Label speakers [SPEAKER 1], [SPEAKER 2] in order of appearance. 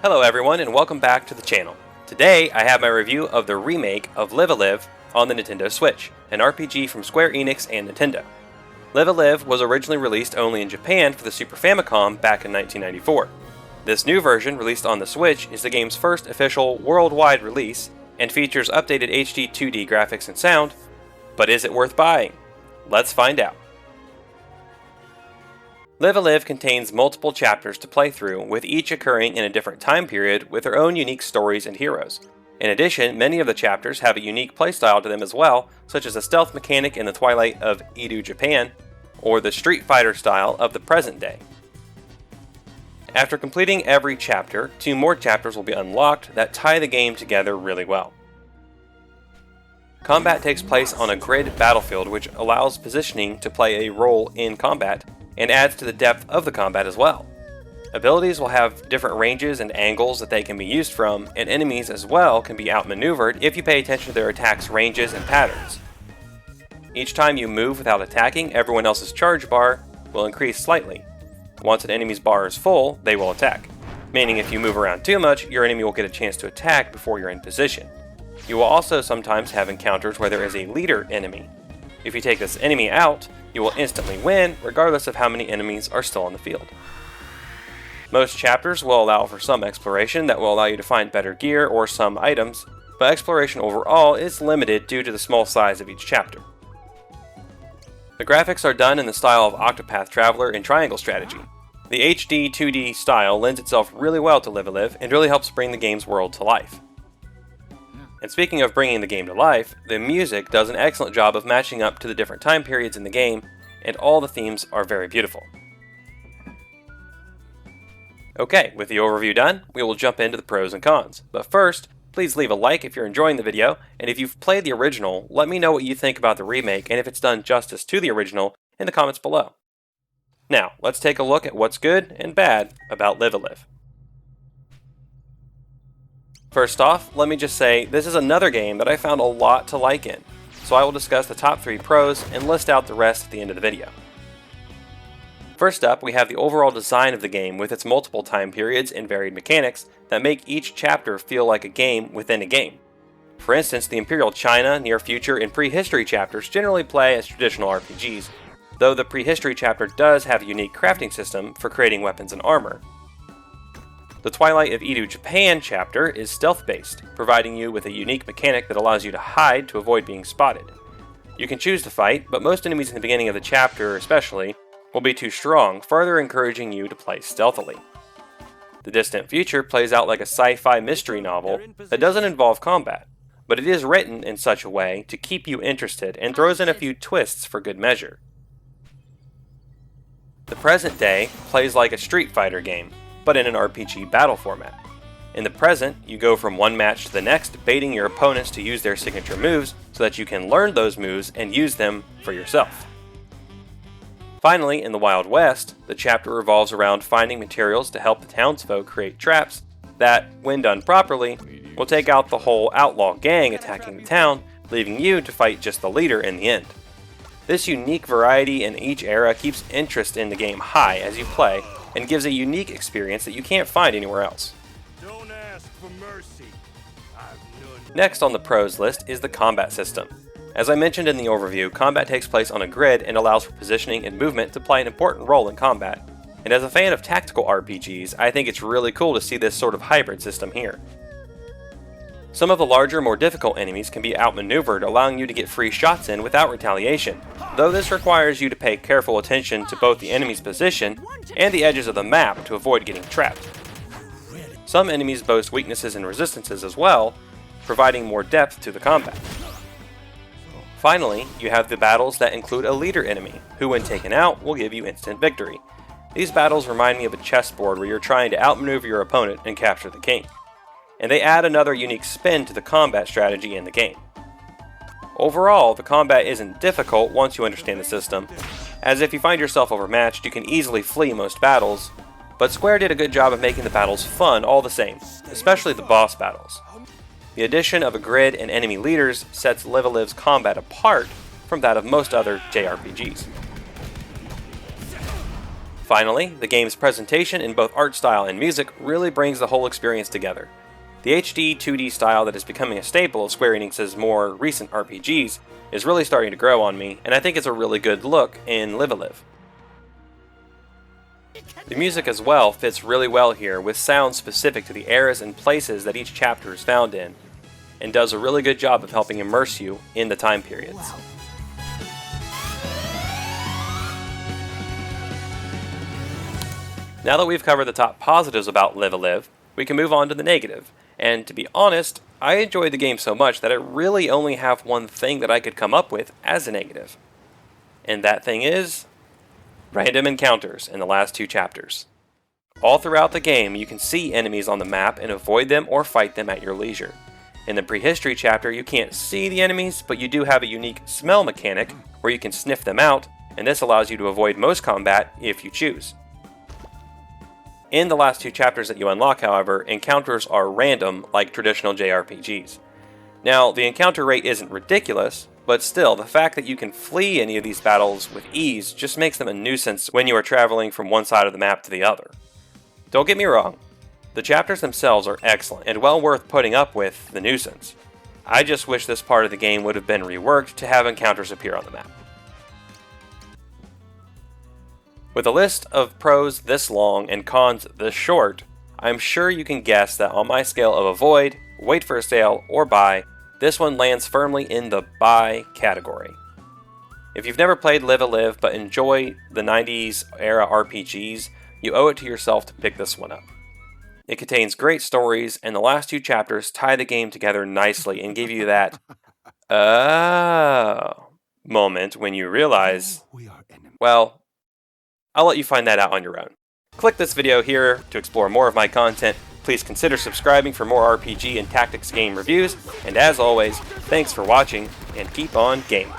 [SPEAKER 1] Hello everyone and welcome back to the channel. Today I have my review of the remake of Live a Live on the Nintendo Switch, an RPG from Square Enix and Nintendo. Live a Live was originally released only in Japan for the Super Famicom back in 1994. This new version, released on the Switch, is the game's first official worldwide release and features updated HD 2D graphics and sound, but is it worth buying? Let's find out. Live a Live contains multiple chapters to play through, with each occurring in a different time period with their own unique stories and heroes. In addition, many of the chapters have a unique playstyle to them as well, such as a stealth mechanic in the twilight of Edo, Japan, or the Street Fighter style of the present day. After completing every chapter, 2 more chapters will be unlocked that tie the game together really well. Combat takes place on a grid battlefield, which allows positioning to play a role in combat, and adds to the depth of the combat as well. Abilities will have different ranges and angles that they can be used from, and enemies as well can be outmaneuvered if you pay attention to their attacks' ranges and patterns. Each time you move without attacking, everyone else's charge bar will increase slightly. Once an enemy's bar is full, they will attack, meaning if you move around too much, your enemy will get a chance to attack before you're in position. You will also sometimes have encounters where there is a leader enemy. If you take this enemy out, you will instantly win, regardless of how many enemies are still on the field. Most chapters will allow for some exploration that will allow you to find better gear or some items, but exploration overall is limited due to the small size of each chapter. The graphics are done in the style of Octopath Traveler and Triangle Strategy. The HD 2D style lends itself really well to Live a Live and really helps bring the game's world to life. And speaking of bringing the game to life, the music does an excellent job of matching up to the different time periods in the game, and all the themes are very beautiful. Okay, with the overview done, we will jump into the pros and cons. But first, please leave a like if you're enjoying the video, and if you've played the original, let me know what you think about the remake and if it's done justice to the original in the comments below. Now, let's take a look at what's good and bad about Live a Live. First off, let me just say, this is another game that I found a lot to like in, so I will discuss the top 3 pros and list out the rest at the end of the video. First up, we have the overall design of the game with its multiple time periods and varied mechanics that make each chapter feel like a game within a game. For instance, the Imperial China, Near Future, and Prehistory chapters generally play as traditional RPGs, though the Prehistory chapter does have a unique crafting system for creating weapons and armor. The Twilight of Edo, Japan chapter is stealth-based, providing you with a unique mechanic that allows you to hide to avoid being spotted. You can choose to fight, but most enemies in the beginning of the chapter, especially, will be too strong, further encouraging you to play stealthily. The Distant Future plays out like a sci-fi mystery novel that doesn't involve combat, but it is written in such a way to keep you interested and throws in a few twists for good measure. The Present Day plays like a Street Fighter game, but in an RPG battle format. In the present, you go from one match to the next, baiting your opponents to use their signature moves so that you can learn those moves and use them for yourself. Finally, in the Wild West, the chapter revolves around finding materials to help the townsfolk create traps that, when done properly, will take out the whole outlaw gang attacking the town, leaving you to fight just the leader in the end. This unique variety in each era keeps interest in the game high as you play, and gives a unique experience that you can't find anywhere else.
[SPEAKER 2] Don't ask for mercy.
[SPEAKER 1] Next on the pros list is the combat system. As I mentioned in the overview, combat takes place on a grid and allows for positioning and movement to play an important role in combat. And as a fan of tactical RPGs, I think it's really cool to see this sort of hybrid system here. Some of the larger, more difficult enemies can be outmaneuvered, allowing you to get free shots in without retaliation, though this requires you to pay careful attention to both the enemy's position and the edges of the map to avoid getting trapped. Some enemies boast weaknesses and resistances as well, providing more depth to the combat. Finally, you have the battles that include a leader enemy, who when taken out will give you instant victory. These battles remind me of a chessboard where you're trying to outmaneuver your opponent and capture the king. And they add another unique spin to the combat strategy in the game. Overall, the combat isn't difficult once you understand the system, as if you find yourself overmatched, you can easily flee most battles, but Square did a good job of making the battles fun all the same, especially the boss battles. The addition of a grid and enemy leaders sets Live a Live's combat apart from that of most other JRPGs. Finally, the game's presentation in both art style and music really brings the whole experience together. The HD 2D style that is becoming a staple of Square Enix's more recent RPGs is really starting to grow on me, and I think it's a really good look in Live a Live. The music as well fits really well here, with sounds specific to the eras and places that each chapter is found in, and does a really good job of helping immerse you in the time periods.
[SPEAKER 3] Wow.
[SPEAKER 1] Now that we've covered the top positives about Live a Live, we can move on to the negative. And to be honest, I enjoyed the game so much that I really only have one thing that I could come up with as a negative. And that thing is random encounters in the last 2 chapters. All throughout the game, you can see enemies on the map and avoid them or fight them at your leisure. In the prehistory chapter, you can't see the enemies, but you do have a unique smell mechanic where you can sniff them out, and this allows you to avoid most combat if you choose. In the last 2 chapters that you unlock, however, encounters are random like traditional JRPGs. Now, the encounter rate isn't ridiculous, but still, the fact that you can flee any of these battles with ease just makes them a nuisance when you are traveling from one side of the map to the other. Don't get me wrong, the chapters themselves are excellent and well worth putting up with the nuisance. I just wish this part of the game would have been reworked to have encounters appear on the map. With a list of pros this long and cons this short, I'm sure you can guess that on my scale of avoid, wait for a sale, or buy, this one lands firmly in the buy category. If you've never played Live a Live but enjoy the 90s era RPGs, you owe it to yourself to pick this one up. It contains great stories, and the last 2 chapters tie the game together nicely and give you that moment when you realize, well, I'll let you find that out on your own. Click this video here to explore more of my content. Please consider subscribing for more RPG and tactics game reviews. And as always, thanks for watching and keep on gaming.